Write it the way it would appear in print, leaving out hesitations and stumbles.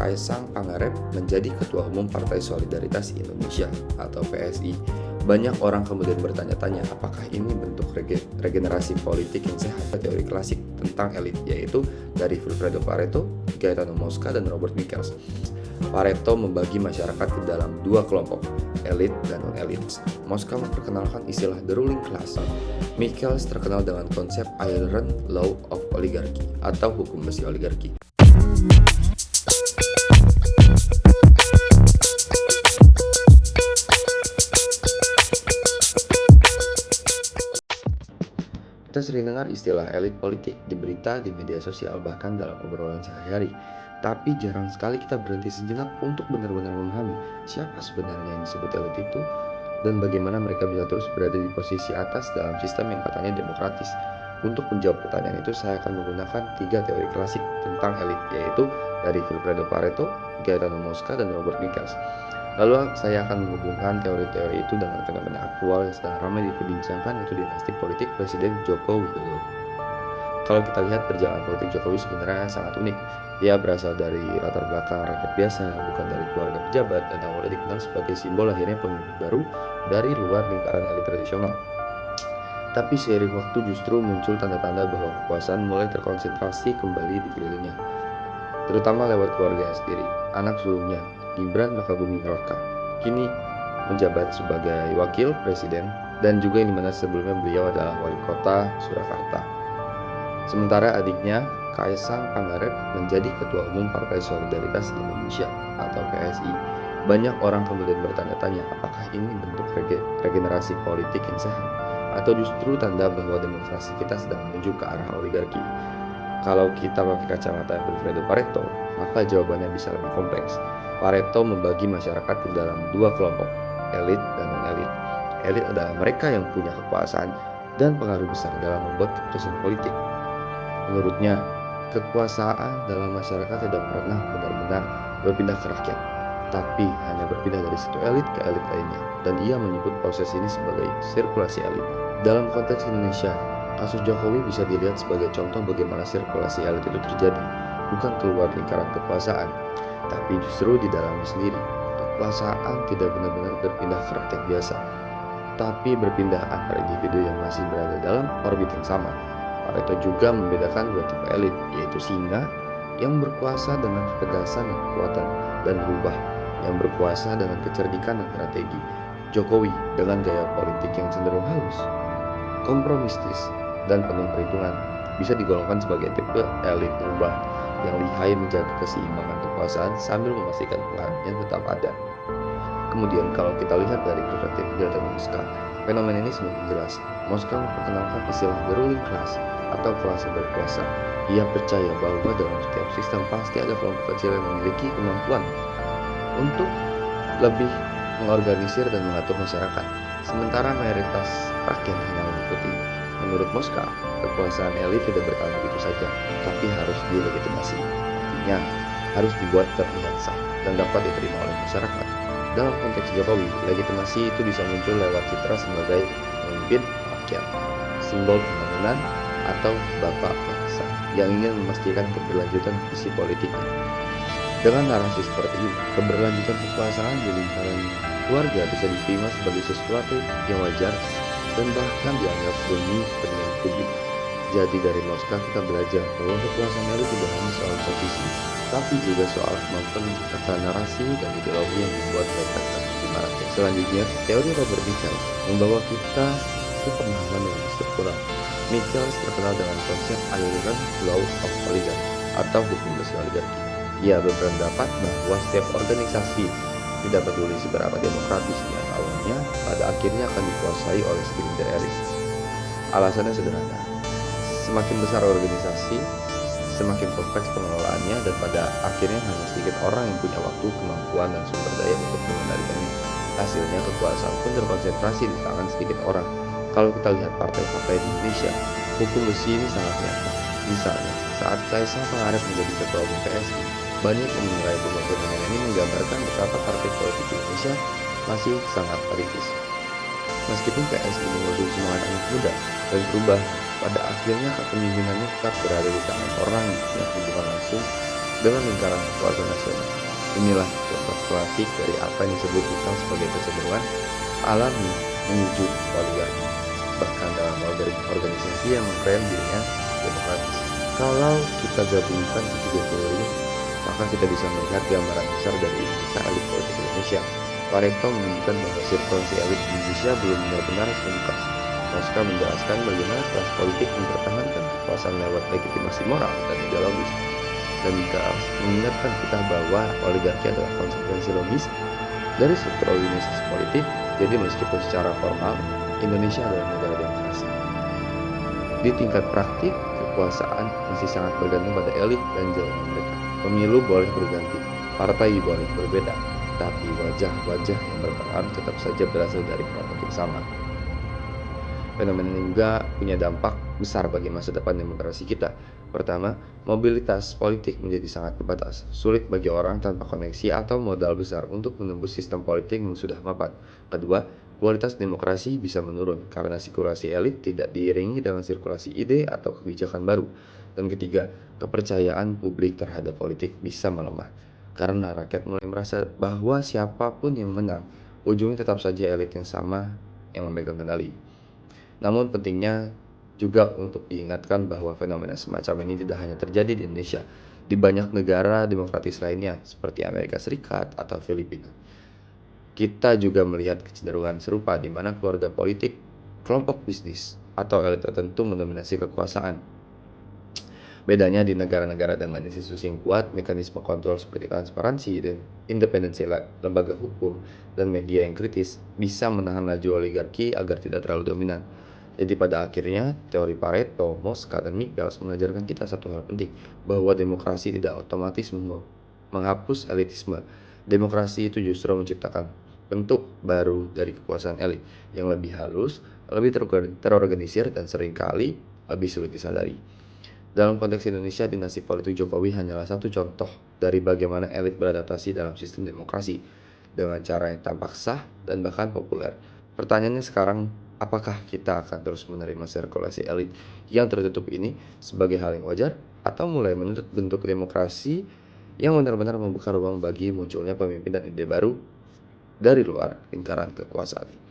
Kaisang Pangarep menjadi Ketua Umum Partai Solidaritas Indonesia atau PSI, banyak orang kemudian bertanya-tanya apakah ini bentuk regenerasi politik yang sehat. Teori klasik tentang elit, yaitu dari Vilfredo Pareto, Gaetano Mosca, dan Robert Michels. Pareto membagi masyarakat ke dalam dua kelompok, elit dan non-elit. Mosca memperkenalkan istilah the ruling class. Michels terkenal dengan konsep Iron Law of Oligarchy atau hukum besi oligarki. Kita sering dengar istilah elit politik di berita, di media sosial, bahkan dalam obrolan sehari-hari. Tapi jarang sekali kita berhenti sejenak untuk benar-benar memahami siapa sebenarnya yang disebut elit itu dan bagaimana mereka bisa terus berada di posisi atas dalam sistem yang katanya demokratis. Untuk menjawab pertanyaan itu, saya akan menggunakan 3 teori klasik tentang elit, yaitu dari Vilfredo Pareto, Gaetano Mosca, dan Robert Michels. Lalu saya akan menghubungkan teori-teori itu dengan fenomena aktual yang sedang ramai diperbincangkan, yaitu dinasti politik Presiden Joko Widodo. Kalau kita lihat perjalanan politik Jokowi sebenarnya sangat unik. Dia berasal dari latar belakang rakyat biasa, bukan dari keluarga pejabat, dan awalnya dikenal sebagai simbol lahirnya pemimpin baru dari luar lingkaran elit tradisional. Tapi seiring waktu justru muncul tanda-tanda bahwa kekuasaan mulai terkonsentrasi kembali di dirinya, terutama lewat keluarganya sendiri. Anak sulungnya, Gibran Rakabuming Raka, kini menjabat sebagai wakil presiden, dan juga yang dimana sebelumnya beliau adalah wali kota Surakarta. Sementara adiknya, Kaisang Pangarep, menjadi Ketua Umum Partai Solidaritas Indonesia atau PSI. Banyak orang kemudian bertanya-tanya apakah ini bentuk regenerasi politik yang sehat atau justru tanda bahwa demokrasi kita sedang menuju ke arah oligarki. Kalau kita pakai kacamata Vilfredo Pareto, maka jawabannya bisa lebih kompleks. Pareto membagi masyarakat ke dalam dua kelompok, elit dan non-elit. Elit adalah mereka yang punya kekuasaan dan pengaruh besar dalam membuat keputusan politik. Menurutnya, kekuasaan dalam masyarakat tidak pernah benar-benar berpindah ke rakyat, tapi hanya berpindah dari satu elit ke elit lainnya, dan ia menyebut proses ini sebagai sirkulasi elit. Dalam konteks Indonesia, kasus Jokowi bisa dilihat sebagai contoh bagaimana sirkulasi elit itu terjadi, bukan keluar lingkaran kekuasaan, tapi justru di dalamnya sendiri. Kekuasaan tidak benar-benar berpindah ke rakyat biasa, tapi berpindah antar individu yang masih berada dalam orbit yang sama. Pareto juga membedakan dua tipe elit, yaitu singa yang berkuasa dengan ketegasan dan kekuatan, dan rubah yang berkuasa dengan kecerdikan dan strategi. Jokowi dengan gaya politik yang cenderung halus, kompromistis, dan penuh perhitungan bisa digolongkan sebagai tipe elit rubah yang lihai menjaga keseimbangan kekuasaan sambil memastikan pengaruhnya tetap ada. Kemudian kalau kita lihat dari perspektif Gaetano Mosca, fenomena ini semakin jelas. Mosca memperkenalkan istilah the ruling class atau kelas yang berkuasa. Ia percaya bahwa dalam setiap sistem pasti ada kelompok kecil yang memiliki kemampuan untuk lebih mengorganisir dan mengatur masyarakat, sementara mayoritas rakyat hanya mengikuti. Menurut Mosca, kekuasaan elit tidak bertahan begitu saja, tapi harus dilegitimasi. Artinya, harus dibuat terlihat sah dan dapat diterima oleh masyarakat. Dalam konteks Jokowi, legitimasi itu bisa muncul lewat citra sebagai pemimpin rakyat, simbol pembangunan, atau bapak bangsa yang ingin memastikan keberlanjutan visi politiknya. Dengan narasi seperti ini, keberlanjutan kekuasaan di lingkaran keluarga bisa diterima sebagai sesuatu yang wajar dan bahkan dianggap demi kepentingan publik. Jadi dari Mosca kita belajar bahwa kekuasaan elit tidak hanya soal posisi, tapi juga soal kemampuan menciptakan narasi dan ideologi yang membuat mereka terima rakyat. Selanjutnya, teori Robert Michels membawa kita ke pemahaman yang struktural. Michels terkenal dengan konsep Iron Law of Oligarchy atau hukum besi oligarki. Ia berpendapat bahwa setiap organisasi, tidak peduli seberapa demokratis dia awalnya, pada akhirnya akan dikuasai oleh segelintir elit. Alasannya sederhana, semakin besar organisasi, semakin kompleks pengelolaannya, dan pada akhirnya hanya sedikit orang yang punya waktu, kemampuan, dan sumber daya untuk mengendalikannya. Hasilnya kekuasaan pun terkonsentrasi di tangan sedikit orang. Kalau kita lihat partai-partai di Indonesia, hukum besi ini sangat nyata. Misalnya, saat Kaisang Pangarep menjadi Ketua Umum PSI, banyak yang menilai bahwa fenomena ini menggambarkan betapa partai politik Indonesia masih sangat politis. Meskipun PSI mengusung semangat anak muda dan berubah, pada akhirnya kepemimpinannya tetap berada di tangan orang yang punya hubungan langsung dengan lingkaran kekuasaan nasional. Inilah contoh klasik dari apa yang disebut kita sebagai kecenderungan alami menuju oligarki, bahkan dalam organisasi yang mengklaim dirinya demokratis. Kalau kita gabungkan ketiga teori ini, maka kita bisa melihat gambaran besar dari Indonesia elit politik Indonesia. Pareto menunjukkan bahwa sirkulasi elit di Indonesia belum benar-benar terbuka. Tosca menjelaskan bagaimana kelas politik mempertahankan kekuasaan lewat legitimasi moral dan ideologis. Dan Mikas mengingatkan kita bahwa oligarki adalah konsekuensi logis dari struktur organisasi politik. Jadi meskipun secara formal Indonesia adalah negara demokrasi, di tingkat praktik kekuasaan masih sangat bergantung pada elit dan jaringan mereka. Pemilu boleh berganti, partai boleh berbeda, tapi wajah-wajah yang berpengaruh tetap saja berasal dari kelompok yang sama. Fenomena ini juga punya dampak besar bagi masa depan demokrasi kita. Pertama, mobilitas politik menjadi sangat terbatas. Sulit bagi orang tanpa koneksi atau modal besar untuk menembus sistem politik yang sudah mapan. Kedua, kualitas demokrasi bisa menurun karena sirkulasi elit tidak diiringi dengan sirkulasi ide atau kebijakan baru. Dan ketiga, kepercayaan publik terhadap politik bisa melemah karena rakyat mulai merasa bahwa siapapun yang menang, ujungnya tetap saja elit yang sama yang memegang kendali. Namun pentingnya juga untuk diingatkan bahwa fenomena semacam ini tidak hanya terjadi di Indonesia, di banyak negara demokratis lainnya seperti Amerika Serikat atau Filipina. Kita juga melihat kecenderungan serupa di mana keluarga politik, kelompok bisnis, atau elit tertentu mendominasi kekuasaan. Bedanya di negara-negara dengan institusi yang kuat, mekanisme kontrol seperti transparansi dan independensi lembaga hukum dan media yang kritis bisa menahan laju oligarki agar tidak terlalu dominan. Jadi pada akhirnya, teori Pareto, Mosca, dan Michels mengajarkan kita satu hal penting, bahwa demokrasi tidak otomatis menghapus elitisme. Demokrasi itu justru menciptakan bentuk baru dari kekuasaan elit yang lebih halus, lebih terorganisir, dan seringkali lebih sulit disadari. Dalam konteks Indonesia, dinasti politik Jokowi hanyalah satu contoh dari bagaimana elit beradaptasi dalam sistem demokrasi dengan cara yang tampak sah dan bahkan populer. Pertanyaannya sekarang, apakah kita akan terus menerima sirkulasi elit yang tertutup ini sebagai hal yang wajar, atau mulai menuntut bentuk demokrasi yang benar-benar membuka ruang bagi munculnya pemimpin dan ide baru dari luar lingkaran kekuasaan?